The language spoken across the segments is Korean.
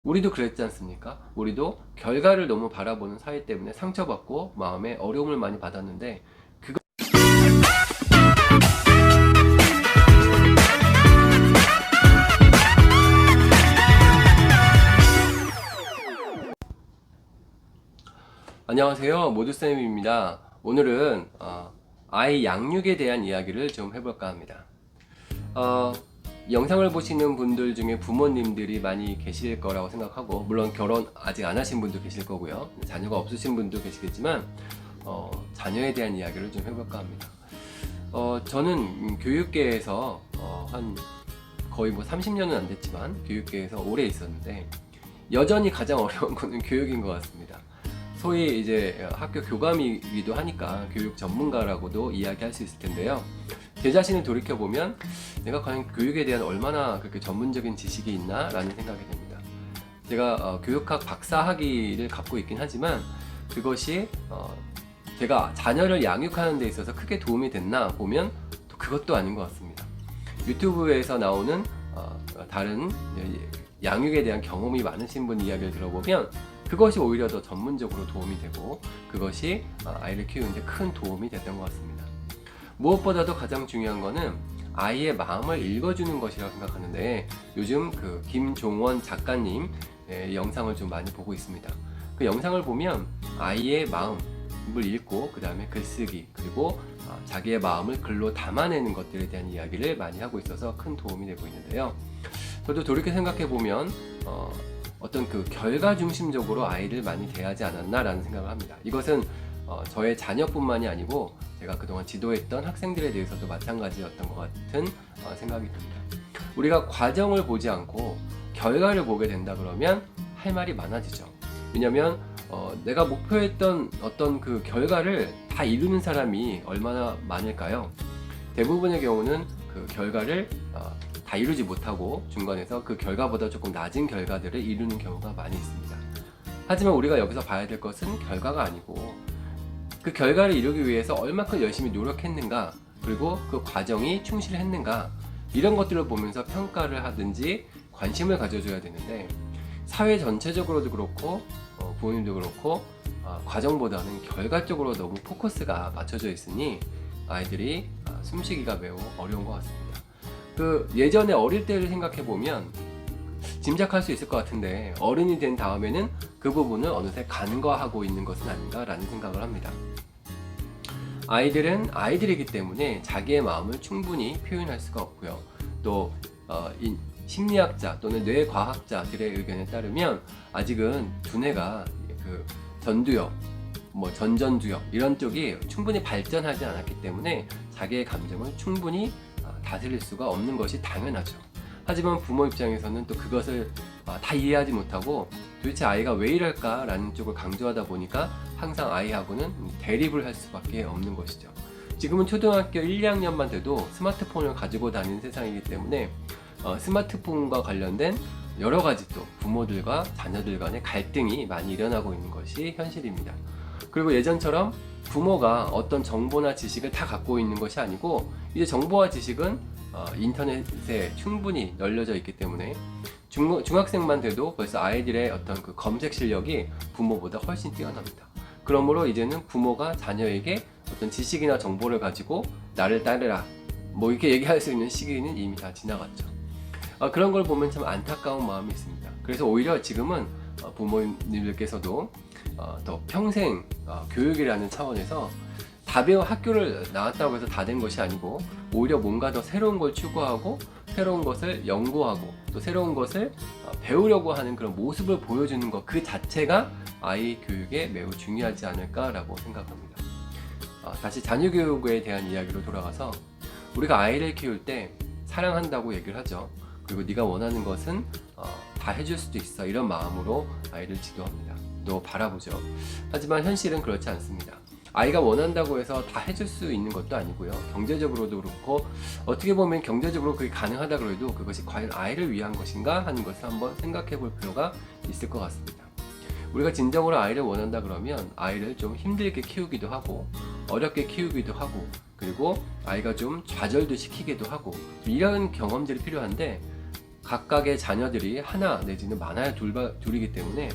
우리도 그랬지 않습니까? 우리도 결과를 너무 바라보는 사회 때문에 상처받고 마음에 어려움을 많이 받았는데, 그거 안녕하세요, 모두쌤입니다. 오늘은 아이 양육에 대한 이야기를 좀 해볼까 합니다. 어, 영상을 보시는 분들 중에 부모님들이 많이 계실 거라고 생각하고, 물론 결혼 아직 안 하신 분도 계실 거고요, 자녀가 없으신 분도 계시겠지만 자녀에 대한 이야기를 좀 해볼까 합니다. 저는 교육계에서 한 거의 뭐 30년은 안 됐지만 교육계에서 오래 있었는데, 여전히 가장 어려운 거는 교육인 것 같습니다. 소위 이제 학교 교감이기도 하니까 교육 전문가라고도 이야기할 수 있을 텐데요. 제 자신을 돌이켜보면 내가 과연 교육에 대한 얼마나 그렇게 전문적인 지식이 있나 라는 생각이 듭니다. 제가 교육학 박사 학위를 갖고 있긴 하지만 그것이 제가 자녀를 양육하는 데 있어서 크게 도움이 됐나 보면 또 그것도 아닌 것 같습니다. 유튜브에서 나오는 다른 양육에 대한 경험이 많으신 분 이야기를 들어보면 그것이 오히려 더 전문적으로 도움이 되고, 그것이 아이를 키우는데 큰 도움이 됐던 것 같습니다. 무엇보다도 가장 중요한 거는 아이의 마음을 읽어주는 것이라고 생각하는데, 요즘 그 김종원 작가님 영상을 좀 많이 보고 있습니다. 그 영상을 보면 아이의 마음을 읽고 그 다음에 글쓰기, 그리고 자기의 마음을 글로 담아내는 것들에 대한 이야기를 많이 하고 있어서 큰 도움이 되고 있는데요. 저도 돌이켜 생각해 보면 어떤 그 결과 중심적으로 아이를 많이 대하지 않았나라는 생각을 합니다. 이것은 저의 자녀뿐만이 아니고 제가 그동안 지도했던 학생들에 대해서도 마찬가지였던 것 같은 생각이 듭니다. 우리가 과정을 보지 않고 결과를 보게 된다 그러면 할 말이 많아지죠. 왜냐면 내가 목표했던 어떤 그 결과를 다 이루는 사람이 얼마나 많을까요? 대부분의 경우는 그 결과를 다 이루지 못하고 중간에서 그 결과보다 조금 낮은 결과들을 이루는 경우가 많이 있습니다. 하지만 우리가 여기서 봐야 될 것은 결과가 아니고 그 결과를 이루기 위해서 얼마큼 열심히 노력했는가, 그리고 그 과정이 충실했는가, 이런 것들을 보면서 평가를 하든지 관심을 가져줘야 되는데, 사회 전체적으로도 그렇고 부모님도 그렇고 과정보다는 결과 쪽으로 너무 포커스가 맞춰져 있으니 아이들이 숨쉬기가 매우 어려운 것 같습니다. 그 예전에 어릴 때를 생각해 보면 짐작할 수 있을 것 같은데, 어른이 된 다음에는 그 부분을 어느새 간과하고 있는 것은 아닌가라는 생각을 합니다. 아이들은 아이들이기 때문에 자기의 마음을 충분히 표현할 수가 없고요. 또 심리학자 또는 뇌과학자들의 의견에 따르면 아직은 두뇌가 그 전두엽, 전전두엽 이런 쪽이 충분히 발전하지 않았기 때문에 자기의 감정을 충분히 다스릴 수가 없는 것이 당연하죠. 하지만 부모 입장에서는 또 그것을 다 이해하지 못하고 도대체 아이가 왜 이럴까라는 쪽을 강조하다 보니까 항상 아이하고는 대립을 할 수밖에 없는 것이죠. 지금은 초등학교 1, 2학년만 돼도 스마트폰을 가지고 다니는 세상이기 때문에 스마트폰과 관련된 여러 가지 또 부모들과 자녀들 간의 갈등이 많이 일어나고 있는 것이 현실입니다. 그리고 예전처럼 부모가 어떤 정보나 지식을 다 갖고 있는 것이 아니고, 이제 정보와 지식은 인터넷에 충분히 널려져 있기 때문에 중학생만 돼도 벌써 아이들의 어떤 그 검색 실력이 부모보다 훨씬 뛰어납니다. 그러므로 이제는 부모가 자녀에게 어떤 지식이나 정보를 가지고 나를 따르라 이렇게 얘기할 수 있는 시기는 이미 다 지나갔죠. 그런 걸 보면 참 안타까운 마음이 있습니다. 그래서 오히려 지금은 부모님들께서도 더 평생 교육이라는 차원에서 다 배워 학교를 나왔다고 해서 다 된 것이 아니고, 오히려 뭔가 더 새로운 걸 추구하고 새로운 것을 연구하고 또 새로운 것을 배우려고 하는 그런 모습을 보여주는 것 그 자체가 아이 교육에 매우 중요하지 않을까라고 생각합니다. 다시 자녀 교육에 대한 이야기로 돌아가서, 우리가 아이를 키울 때 사랑한다고 얘기를 하죠. 그리고 네가 원하는 것은 다 해줄 수도 있어, 이런 마음으로 아이를 지도합니다. 또 바라보죠. 하지만 현실은 그렇지 않습니다. 아이가 원한다고 해서 다 해줄 수 있는 것도 아니고요. 경제적으로도 그렇고, 어떻게 보면 경제적으로 그게 가능하다 그래도 그것이 과연 아이를 위한 것인가 하는 것을 한번 생각해 볼 필요가 있을 것 같습니다. 우리가 진정으로 아이를 원한다 그러면 아이를 좀 힘들게 키우기도 하고 어렵게 키우기도 하고, 그리고 아이가 좀 좌절도 시키기도 하고, 이런 경험들이 필요한데, 각각의 자녀들이 하나 내지는 많아야 둘이기 때문에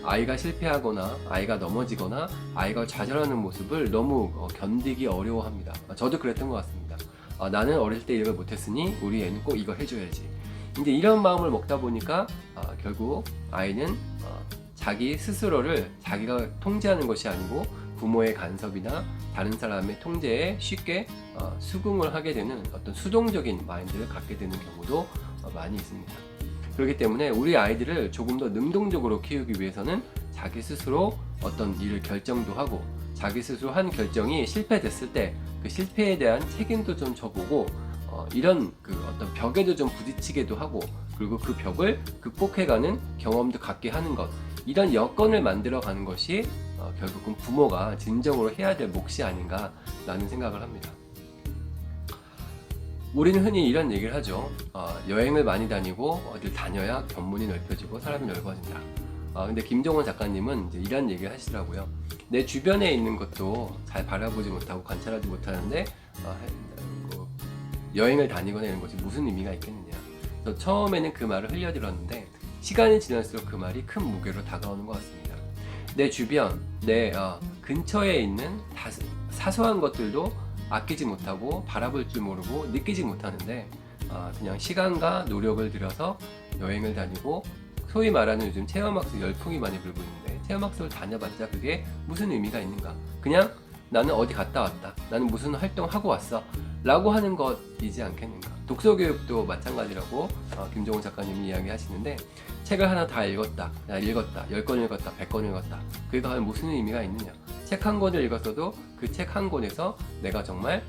아이가 실패하거나 아이가 넘어지거나 아이가 좌절하는 모습을 너무 견디기 어려워합니다. 저도 그랬던 것 같습니다. 나는 어릴 때 이걸 못했으니 우리 애는 꼭 이거 해줘야지. 이제 이런 마음을 먹다 보니까 결국 아이는 자기 스스로를 자기가 통제하는 것이 아니고 부모의 간섭이나 다른 사람의 통제에 쉽게 수긍을 하게 되는 어떤 수동적인 마인드를 갖게 되는 경우도 많이 있습니다. 그렇기 때문에 우리 아이들을 조금 더 능동적으로 키우기 위해서는 자기 스스로 어떤 일을 결정도 하고 자기 스스로 한 결정이 실패됐을 때 그 실패에 대한 책임도 좀 져보고 이런 그 어떤 벽에도 좀 부딪히게도 하고 그리고 그 벽을 극복해가는 경험도 갖게 하는 것, 이런 여건을 만들어가는 것이 결국은 부모가 진정으로 해야 될 몫이 아닌가라는 생각을 합니다. 우리는 흔히 이런 얘기를 하죠. 여행을 많이 다니고 어딜 다녀야 견문이 넓혀지고 사람이 넓어진다. 근데 김종원 작가님은 이제 이런 얘기를 하시더라고요. 내 주변에 있는 것도 잘 바라보지 못하고 관찰하지 못하는데 여행을 다니거나 이런 것이 무슨 의미가 있겠느냐. 그래서 처음에는 그 말을 흘려들었는데 시간이 지날수록 그 말이 큰 무게로 다가오는 것 같습니다. 내 주변, 내 근처에 있는 사소한 것들도 아끼지 못하고 바라볼 줄 모르고 느끼지 못하는데 그냥 시간과 노력을 들여서 여행을 다니고 소위 말하는 요즘 체험학습 열풍이 많이 불고 있는데 체험학습을 다녀봤자 그게 무슨 의미가 있는가. 그냥 나는 어디 갔다 왔다, 나는 무슨 활동하고 왔어 라고 하는 것이지 않겠는가. 독서교육도 마찬가지라고 김종훈 작가님이 이야기하시는데 책을 하나 다 읽었다, 10권 읽었다, 100권 읽었다, 그게 과연 무슨 의미가 있느냐. 책 한 권을 읽었어도 그 책 한 권에서 내가 정말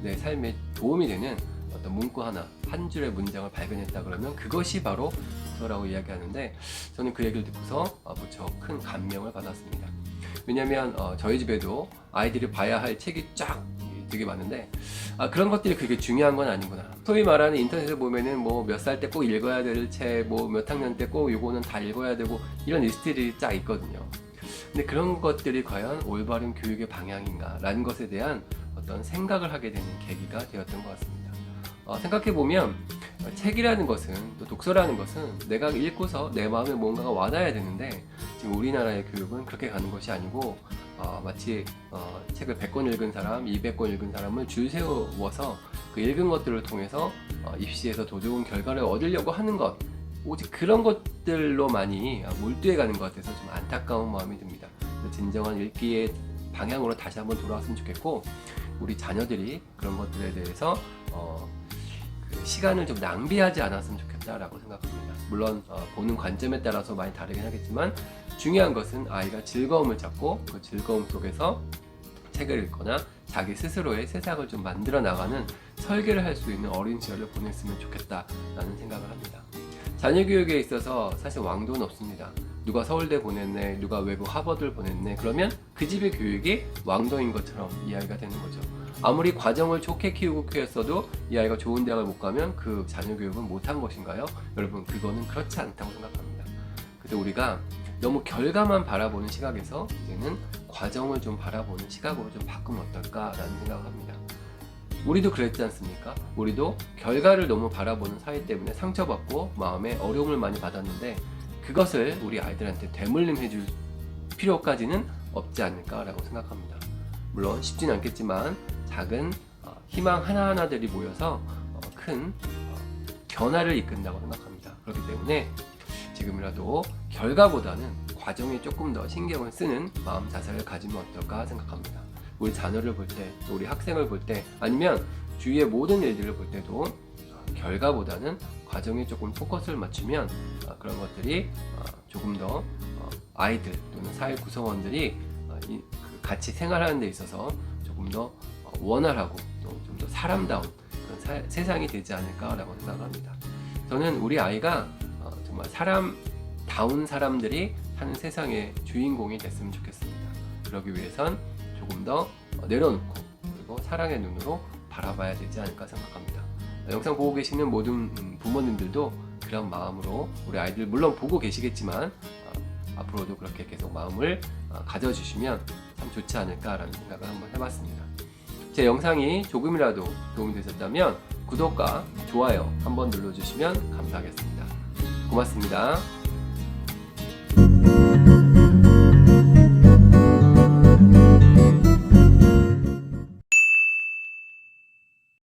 내 삶에 도움이 되는 어떤 문구 하나, 한 줄의 문장을 발견했다 그러면 그것이 바로 독서라고 이야기하는데 저는 그 얘기를 듣고서 무척 큰 감명을 받았습니다. 왜냐면 저희 집에도 아이들이 봐야 할 책이 쫙 되게 많은데 그런 것들이 그렇게 중요한 건 아니구나. 소위 말하는 인터넷에 보면은 뭐 몇 살 때 꼭 읽어야 될 책, 뭐 몇 학년 때 꼭 요거는 다 읽어야 되고 이런 리스트들이 쫙 있거든요. 근데 그런 것들이 과연 올바른 교육의 방향인가 라는 것에 대한 어떤 생각을 하게 되는 계기가 되었던 것 같습니다. 생각해보면 책이라는 것은, 또 독서라는 것은 내가 읽고서 내 마음에 뭔가가 와닿아야 되는데 지금 우리나라의 교육은 그렇게 가는 것이 아니고 마치 책을 100권 읽은 사람, 200권 읽은 사람을 줄 세워서 그 읽은 것들을 통해서 입시에서 더 좋은 결과를 얻으려고 하는 것, 오직 그런 것들로 많이 몰두해 가는 것 같아서 좀 안타까운 마음이 듭니다. 진정한 읽기의 방향으로 다시 한번 돌아왔으면 좋겠고 우리 자녀들이 그런 것들에 대해서 그 시간을 좀 낭비하지 않았으면 좋겠다라고 생각합니다. 물론 보는 관점에 따라서 많이 다르긴 하겠지만 중요한 것은 아이가 즐거움을 찾고 그 즐거움 속에서 책을 읽거나 자기 스스로의 세상을 좀 만들어 나가는 설계를 할 수 있는 어린 시절을 보냈으면 좋겠다라는 생각을 합니다. 자녀 교육에 있어서 사실 왕도는 없습니다. 누가 서울대 보냈네, 누가 외국 하버드를 보냈네, 그러면 그 집의 교육이 왕도인 것처럼 이야기가 되는 거죠. 아무리 과정을 좋게 키웠어도 이 아이가 좋은 대학을 못 가면 그 자녀 교육은 못한 것인가요? 여러분, 그거는 그렇지 않다고 생각합니다. 그래서 우리가 너무 결과만 바라보는 시각에서 이제는 과정을 좀 바라보는 시각으로 좀 바꾸면 어떨까라는 생각을 합니다. 우리도 그랬지 않습니까? 우리도 결과를 너무 바라보는 사회 때문에 상처받고 마음에 어려움을 많이 받았는데 그것을 우리 아이들한테 되물림 해줄 필요까지는 없지 않을까라고 생각합니다. 물론 쉽진 않겠지만 작은 희망 하나하나들이 모여서 큰 변화를 이끈다고 생각합니다. 그렇기 때문에 지금이라도 결과보다는 과정에 조금 더 신경을 쓰는 마음 자세를 가지면 어떨까 생각합니다. 우리 자녀를 볼 때, 또 우리 학생을 볼 때, 아니면 주위의 모든 일들을 볼 때도 결과보다는 과정에 조금 포커스를 맞추면 그런 것들이 조금 더 아이들 또는 사회 구성원들이 같이 생활하는 데 있어서 조금 더 원활하고 또 좀 더 사람다운 그런 세상이 되지 않을까라고 생각합니다. 저는 우리 아이가 정말 사람다운 사람들이 사는 세상의 주인공이 됐으면 좋겠습니다. 그러기 위해선 조금 더 내려놓고 그리고 사랑의 눈으로 바라봐야 되지 않을까 생각합니다. 영상 보고 계시는 모든 부모님들도 그런 마음으로 우리 아이들 물론 보고 계시겠지만 앞으로도 그렇게 계속 마음을 가져주시면 참 좋지 않을까라는 생각을 한번 해봤습니다. 제 영상이 조금이라도 도움이 되셨다면 구독과 좋아요 한번 눌러주시면 감사하겠습니다. 고맙습니다.